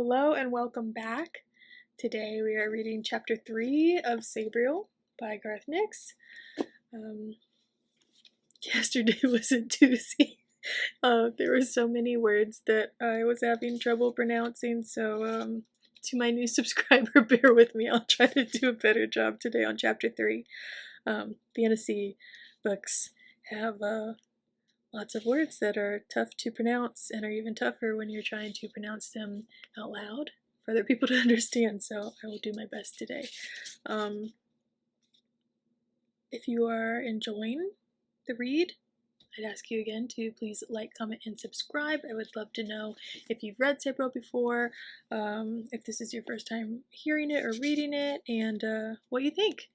Hello and welcome back. Today we are reading chapter 3 of Sabriel by Garth Nix. Yesterday was a doozy. There were so many words that I was having trouble pronouncing, so to my new subscriber, bear with me. I'll try to do a better job today on chapter 3. Fantasy books have lots of words that are tough to pronounce and are even tougher when you're trying to pronounce them out loud for other people to understand, so I will do my best today. If you are enjoying the read, I'd ask you again to please like, comment, and subscribe. I would love to know if you've read Sabriel before, if this is your first time hearing it or reading it, and what you think.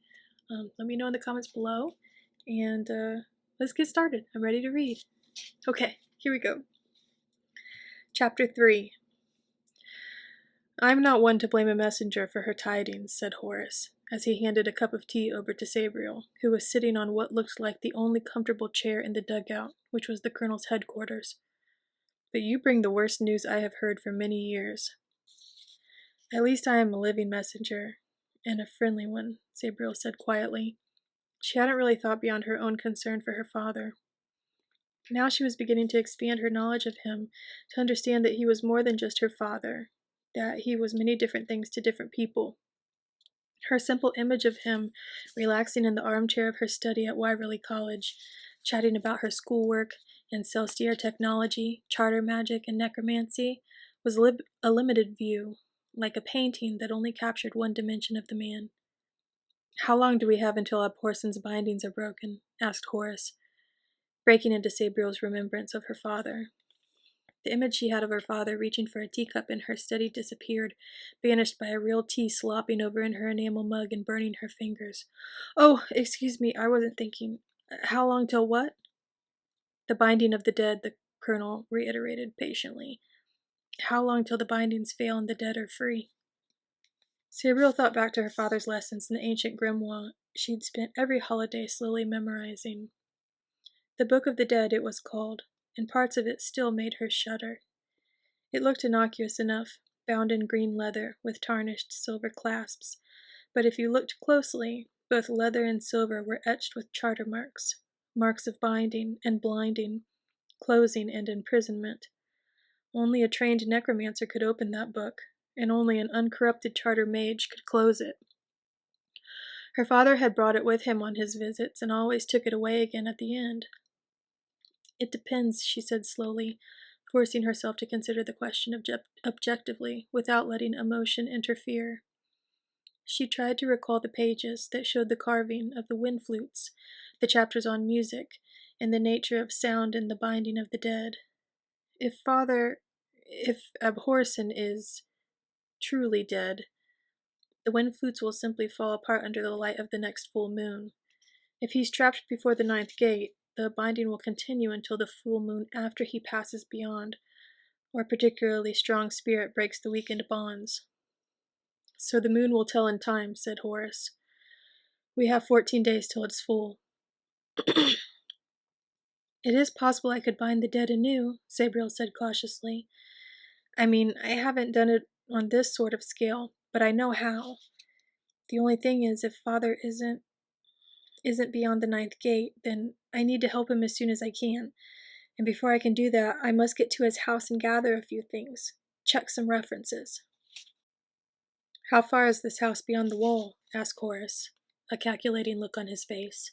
Let me know in the comments below, and let's get started. I'm ready to read. Okay, here we go. Chapter 3. I'm not one to blame a messenger for her tidings, said Horace, as he handed a cup of tea over to Sabriel, who was sitting on what looked like the only comfortable chair in the dugout, which was the colonel's headquarters. But you bring the worst news I have heard for many years. At least I am a living messenger, and a friendly one, Sabriel said quietly. She hadn't really thought beyond her own concern for her father. Now she was beginning to expand her knowledge of him, to understand that he was more than just her father, that he was many different things to different people. Her simple image of him, relaxing in the armchair of her study at Wyverley College, chatting about her schoolwork and Celestier technology, charter magic, and necromancy, was a limited view, like a painting that only captured one dimension of the man. How long do we have until Abhorson's bindings are broken? Asked Horace, breaking into Sabriel's remembrance of her father. The image she had of her father reaching for a teacup in her study disappeared, banished by a real tea slopping over in her enamel mug and burning her fingers. Oh, excuse me, I wasn't thinking. How long till what? The binding of the dead, the colonel reiterated patiently. How long till the bindings fail and the dead are free? Sabriel thought back to her father's lessons in the ancient grimoire she'd spent every holiday slowly memorizing. The Book of the Dead, it was called, and parts of it still made her shudder. It looked innocuous enough, bound in green leather with tarnished silver clasps, but if you looked closely, both leather and silver were etched with charter marks, marks of binding and blinding, closing and imprisonment. Only a trained necromancer could open that book, and only an uncorrupted charter mage could close it. Her father had brought it with him on his visits and always took it away again at the end. It depends, she said slowly, forcing herself to consider the question objectively, without letting emotion interfere. She tried to recall the pages that showed the carving of the wind flutes, the chapters on music, and the nature of sound in the binding of the dead. If Abhorson is truly dead, the wind flutes will simply fall apart under the light of the next full moon. If he's trapped before the 9th gate, the binding will continue until the full moon after he passes beyond, or a particularly strong spirit breaks the weakened bonds. So the moon will tell in time, said Horace. We have 14 days till it's full. It is possible I could bind the dead anew, Sabriel said cautiously. I mean, I haven't done it on this sort of scale, but I know how. The only thing is, if Father isn't beyond the 9th gate, then I need to help him as soon as I can. And before I can do that, I must get to his house and gather a few things. Check some references. How far is this house beyond the wall? Asked Horace, a calculating look on his face.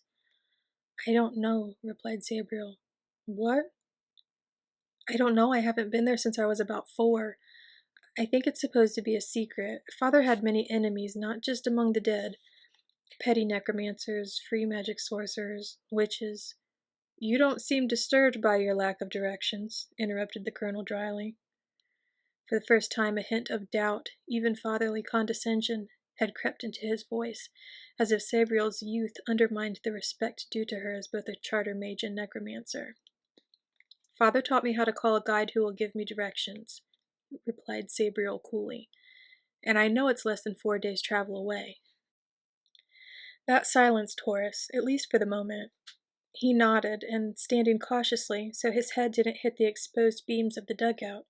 I don't know, replied Sabriel. What? I don't know. I haven't been there since I was about 4. I think it's supposed to be a secret. Father had many enemies, not just among the dead. Petty necromancers, free magic sorcerers, witches. You don't seem disturbed by your lack of directions, interrupted the colonel dryly. For the first time a hint of doubt, even fatherly condescension, had crept into his voice, as if Sabriel's youth undermined the respect due to her as both a charter mage and necromancer. Father taught me how to call a guide who will give me directions, replied Sabriel coolly, and I know it's less than 4 days' travel away. That silenced Horace, at least for the moment. He nodded, and standing cautiously, so his head didn't hit the exposed beams of the dugout,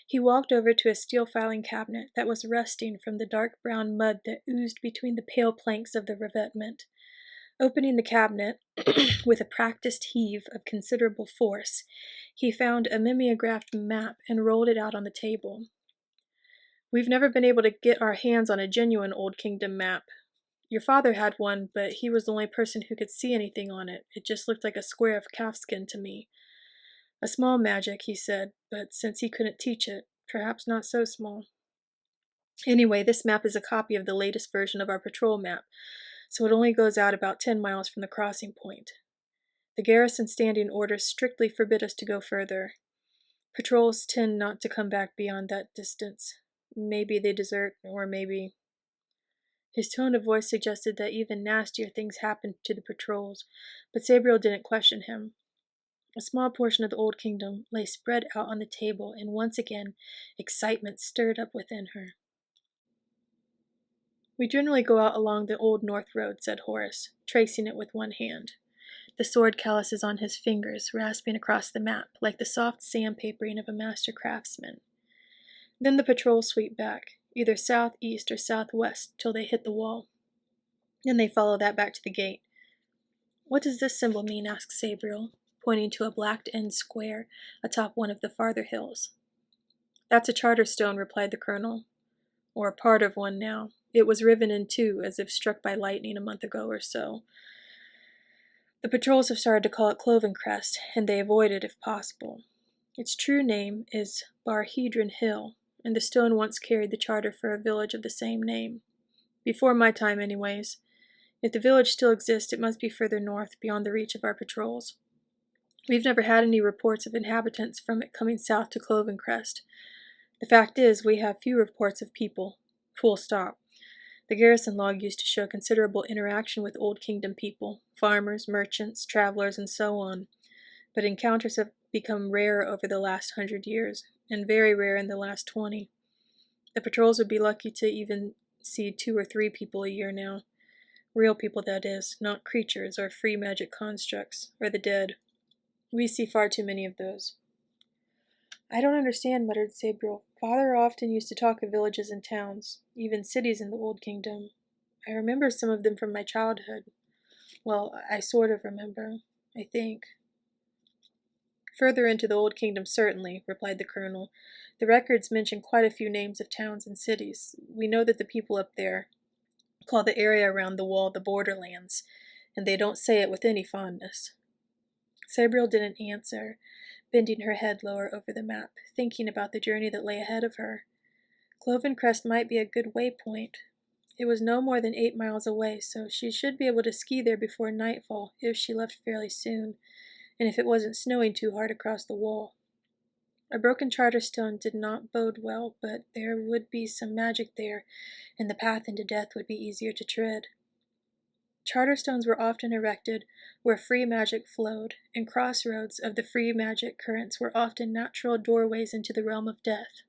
He walked over to a steel filing cabinet that was rusting from the dark brown mud that oozed between the pale planks of the revetment. Opening the cabinet with a practiced heave of considerable force, he found a mimeographed map and rolled it out on the table. "We've never been able to get our hands on a genuine Old Kingdom map. Your father had one, but he was the only person who could see anything on it. It just looked like a square of calfskin to me. A small magic," he said, "but since he couldn't teach it, perhaps not so small. Anyway, this map is a copy of the latest version of our patrol map, so it only goes out about 10 miles from the crossing point. The garrison standing orders strictly forbid us to go further. Patrols tend not to come back beyond that distance. Maybe they desert, or maybe..." His tone of voice suggested that even nastier things happened to the patrols, but Sabriel didn't question him. A small portion of the Old Kingdom lay spread out on the table, and once again, excitement stirred up within her. "We generally go out along the Old North Road," said Horace, tracing it with one hand. The sword calluses on his fingers rasping across the map, like the soft sandpapering of a master craftsman. "Then the patrols sweep back, either southeast or southwest, till they hit the wall. Then they follow that back to the gate." "What does this symbol mean?" asked Sabriel, pointing to a blacked-in square atop one of the farther hills. "That's a charter stone," replied the colonel. "Or part of one now. It was riven in two, as if struck by lightning a month ago or so. The patrols have started to call it Cloven Crest, and they avoid it if possible. Its true name is Barhedron Hill, and the stone once carried the charter for a village of the same name. Before my time, anyways. If the village still exists, it must be further north, beyond the reach of our patrols. We've never had any reports of inhabitants from it coming south to Cloven Crest. The fact is, we have few reports of people. Full stop. The garrison log used to show considerable interaction with Old Kingdom people, farmers, merchants, travelers, and so on, but encounters have become rare over the last 100 years, and very rare in the last 20. The patrols would be lucky to even see 2 or 3 people a year now. Real people, that is, not creatures or free magic constructs, or the dead. We see far too many of those." "I don't understand," muttered Sabriel. "Father often used to talk of villages and towns, even cities in the Old Kingdom. I remember some of them from my childhood. Well, I sort of remember, I think." "Further into the Old Kingdom, certainly," replied the colonel. "The records mention quite a few names of towns and cities. We know that the people up there call the area around the wall the Borderlands, and they don't say it with any fondness." Sabriel didn't answer, bending her head lower over the map, thinking about the journey that lay ahead of her. Cloven Crest might be a good waypoint. It was no more than 8 miles away, so she should be able to ski there before nightfall if she left fairly soon, and if it wasn't snowing too hard across the wall. A broken charter stone did not bode well, but there would be some magic there, and the path into death would be easier to tread. Charter stones were often erected where free magic flowed, and crossroads of the free magic currents were often natural doorways into the realm of death.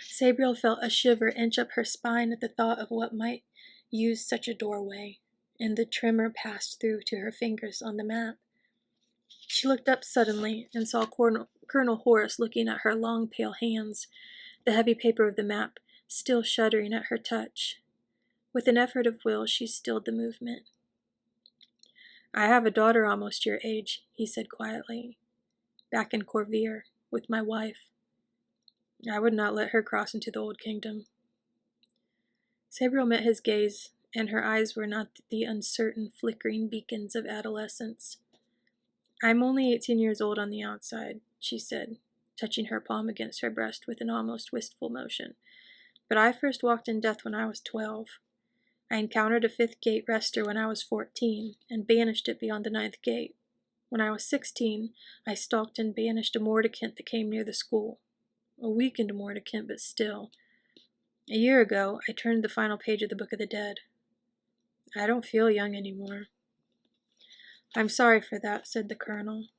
Sabriel felt a shiver inch up her spine at the thought of what might use such a doorway, and the tremor passed through to her fingers on the map. She looked up suddenly and saw Colonel Horace looking at her long, pale hands, the heavy paper of the map still shuddering at her touch. With an effort of will, she stilled the movement. "I have a daughter almost your age," he said quietly, "back in Corvier, with my wife. I would not let her cross into the Old Kingdom." Sabriel met his gaze, and her eyes were not the uncertain, flickering beacons of adolescence. "I'm only 18 years old on the outside," she said, touching her palm against her breast with an almost wistful motion. "But I first walked in death when I was 12. I encountered a 5th gate rester when I was 14, and banished it beyond the 9th gate. When I was 16, I stalked and banished a mordicant that came near the school. A weakened mordicant, but still. A year ago, I turned the final page of the Book of the Dead. I don't feel young anymore." "I'm sorry for that," said the colonel.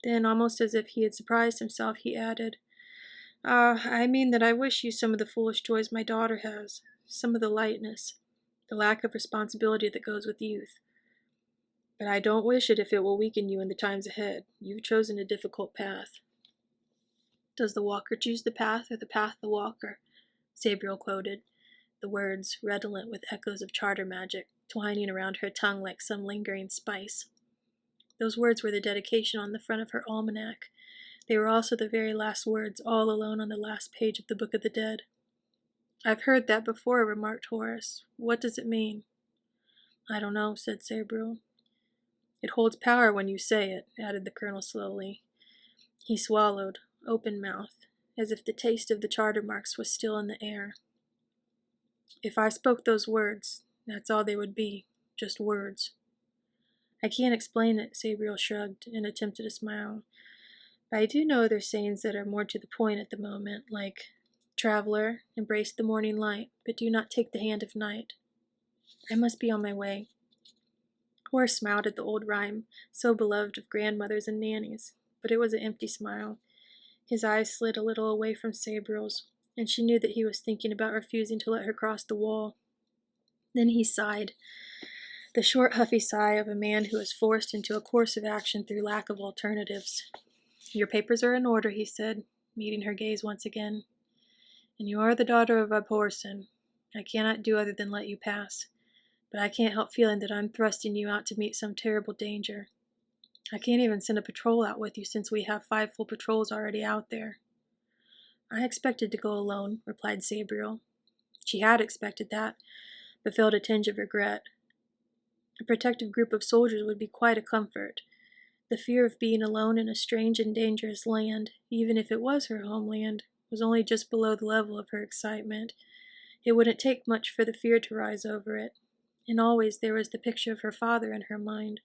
Then, almost as if he had surprised himself, he added, I mean that I wish you some of the foolish joys my daughter has, some of the lightness, the lack of responsibility that goes with youth. But I don't wish it if it will weaken you in the times ahead. You've chosen a difficult path." Does the walker choose the path or the path the walker? Sabriel quoted, the words redolent with echoes of charter magic, twining around her tongue like some lingering spice. Those words were the dedication on the front of her almanac. They were also the very last words, all alone on the last page of the Book of the Dead. I've heard that before, remarked Horace. What does it mean? I don't know, said Sabriel. It holds power when you say it, added the colonel slowly. He swallowed, open-mouthed, as if the taste of the charter marks was still in the air. If I spoke those words, that's all they would be, just words. I can't explain it, Sabriel shrugged and attempted a smile. But I do know there's sayings that are more to the point at the moment, like, Traveler, embrace the morning light, but do not take the hand of night. I must be on my way. Horace smiled at the old rhyme, so beloved of grandmothers and nannies, but it was an empty smile. His eyes slid a little away from Sabriel's, and she knew that he was thinking about refusing to let her cross the wall. Then he sighed, the short, huffy sigh of a man who is forced into a course of action through lack of alternatives. Your papers are in order, he said, meeting her gaze once again. And you are the daughter of Abhorsen. I cannot do other than let you pass. But I can't help feeling that I'm thrusting you out to meet some terrible danger. I can't even send a patrol out with you since we have 5 full patrols already out there. I expected to go alone, replied Sabriel. She had expected that, but felt a tinge of regret. A protective group of soldiers would be quite a comfort. The fear of being alone in a strange and dangerous land, even if it was her homeland, was only just below the level of her excitement. It wouldn't take much for the fear to rise over it. And always there was the picture of her father in her mind,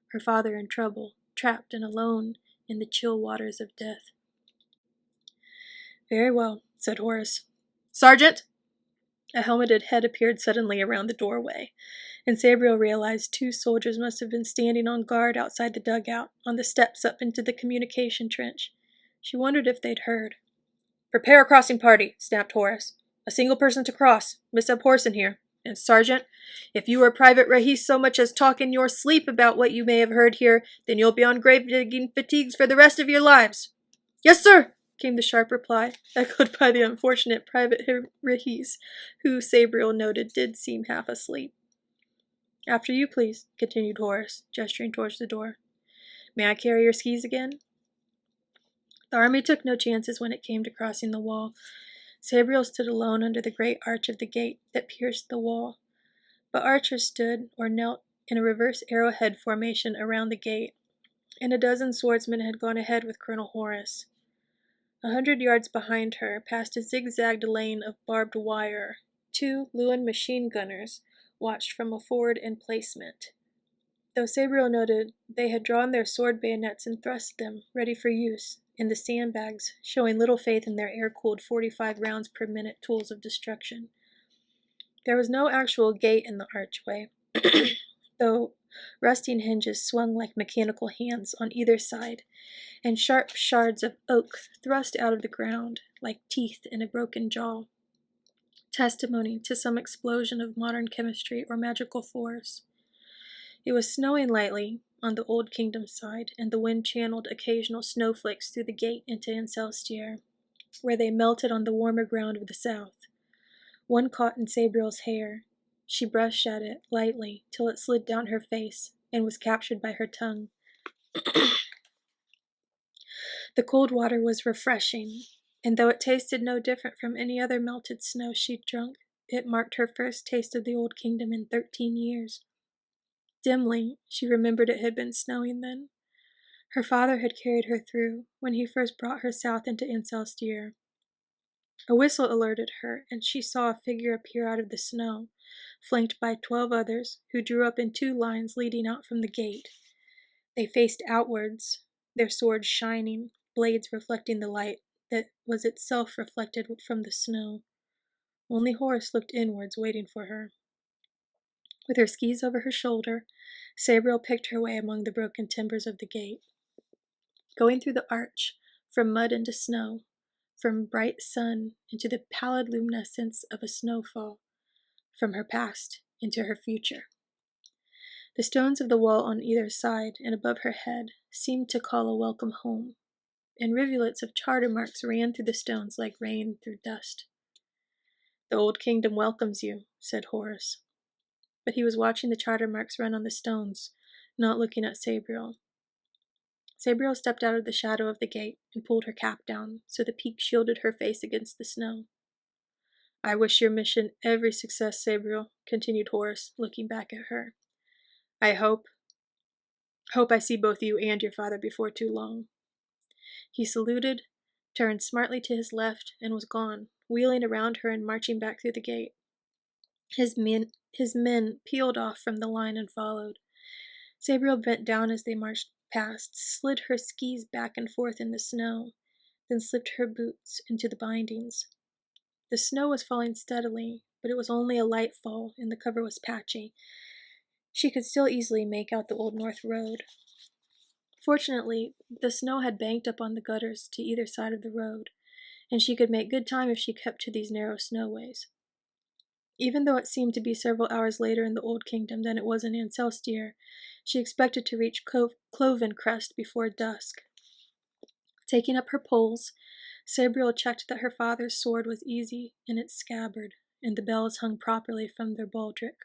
her father in trouble, trapped and alone in the chill waters of death. Very well, said Horace. Sergeant! A helmeted head appeared suddenly around the doorway, and Sabriel realized 2 soldiers must have been standing on guard outside the dugout, on the steps up into the communication trench. She wondered if they'd heard. Prepare a crossing party, snapped Horace. A single person to cross. Miss Abhorsen here. And Sergeant, if you or Private Rahis so much as talk in your sleep about what you may have heard here, then you'll be on grave-digging fatigues for the rest of your lives. Yes, sir, came the sharp reply, echoed by the unfortunate Private Rahis, who, Sabriel noted, did seem half asleep. After you, please, continued Horace, gesturing towards the door. May I carry your skis again? The army took no chances when it came to crossing the wall. Sabriel stood alone under the great arch of the gate that pierced the wall, but archers stood or knelt in a reverse arrowhead formation around the gate, and a dozen swordsmen had gone ahead with Colonel Horace. 100 yards behind her, past a zigzagged lane of barbed wire, 2 Lewin machine gunners watched from a forward emplacement. Though Sabriel noted they had drawn their sword bayonets and thrust them, ready for use, in the sandbags, showing little faith in their air-cooled 45 rounds per minute tools of destruction. There was no actual gate in the archway, though rusting hinges swung like mechanical hands on either side, and sharp shards of oak thrust out of the ground like teeth in a broken jaw, testimony to some explosion of modern chemistry or magical force. It was snowing lightly on the Old Kingdom side, and the wind channeled occasional snowflakes through the gate into Incelstier, where they melted on the warmer ground of the south. One caught in Sabriel's hair. She brushed at it lightly till it slid down her face and was captured by her tongue. The cold water was refreshing, and though it tasted no different from any other melted snow she'd drunk, it marked her first taste of the Old Kingdom in 13 years. Dimly, she remembered it had been snowing then. Her father had carried her through when he first brought her south into Incelstier. A whistle alerted her, and she saw a figure appear out of the snow, flanked by 12 others, who drew up in 2 lines leading out from the gate. They faced outwards, their swords shining, blades reflecting the light that was itself reflected from the snow. Only Horace looked inwards, waiting for her. With her skis over her shoulder, Sabriel picked her way among the broken timbers of the gate. Going through the arch, from mud into snow, from bright sun into the pallid luminescence of a snowfall, from her past into her future. The stones of the wall on either side and above her head seemed to call a welcome home. and rivulets of charter marks ran through the stones like rain through dust. "The old kingdom welcomes you," said Horace. But he was watching the charter marks run on the stones, not looking at Sabriel. Sabriel stepped out of the shadow of the gate and pulled her cap down so the peak shielded her face against the snow. "I wish your mission every success, Sabriel," continued Horace, looking back at her. "I hope I see both you and your father before too long." He saluted, turned smartly to his left, and was gone, wheeling around her and marching back through the gate. His men peeled off from the line and followed. Sabriel bent down as they marched past, slid her skis back and forth in the snow, then slipped her boots into the bindings. The snow was falling steadily, but it was only a light fall, and the cover was patchy. She could still easily make out the Old North Road. Fortunately, the snow had banked up on the gutters to either side of the road, and she could make good time if she kept to these narrow snowways. Even though it seemed to be several hours later in the Old Kingdom than it was in Ancelstir, she expected to reach Cloven Crest before dusk. Taking up her poles, Sabriel checked that her father's sword was easy in its scabbard, and the bells hung properly from their baldric.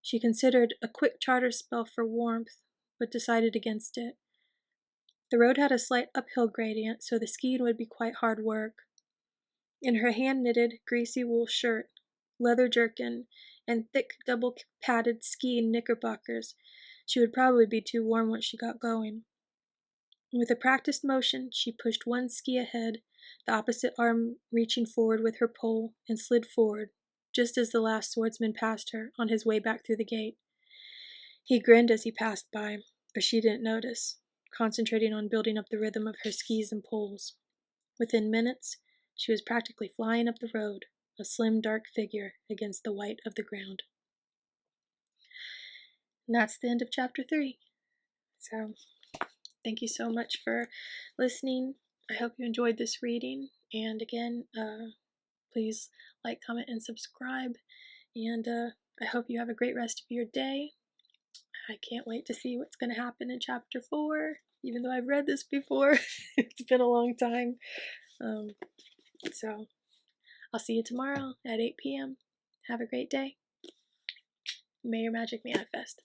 She considered a quick charter spell for warmth, but decided against it. The road had a slight uphill gradient, so the skiing would be quite hard work. In her hand-knitted, greasy wool shirt, leather jerkin, and thick double-padded skiing knickerbockers, she would probably be too warm once she got going. With a practiced motion, she pushed one ski ahead, the opposite arm reaching forward with her pole, and slid forward, just as the last swordsman passed her on his way back through the gate. He grinned as he passed by, but she didn't notice, concentrating on building up the rhythm of her skis and poles. Within minutes, she was practically flying up the road, a slim, dark figure against the white of the ground. And that's the end of chapter 3. So, thank you so much for listening. I hope you enjoyed this reading. And again, please like, comment, and subscribe. And I hope you have a great rest of your day. I can't wait to see what's going to happen in chapter 4, even though I've read this before. It's been a long time. So I'll see you tomorrow at 8 p.m. Have a great day. May your magic manifest.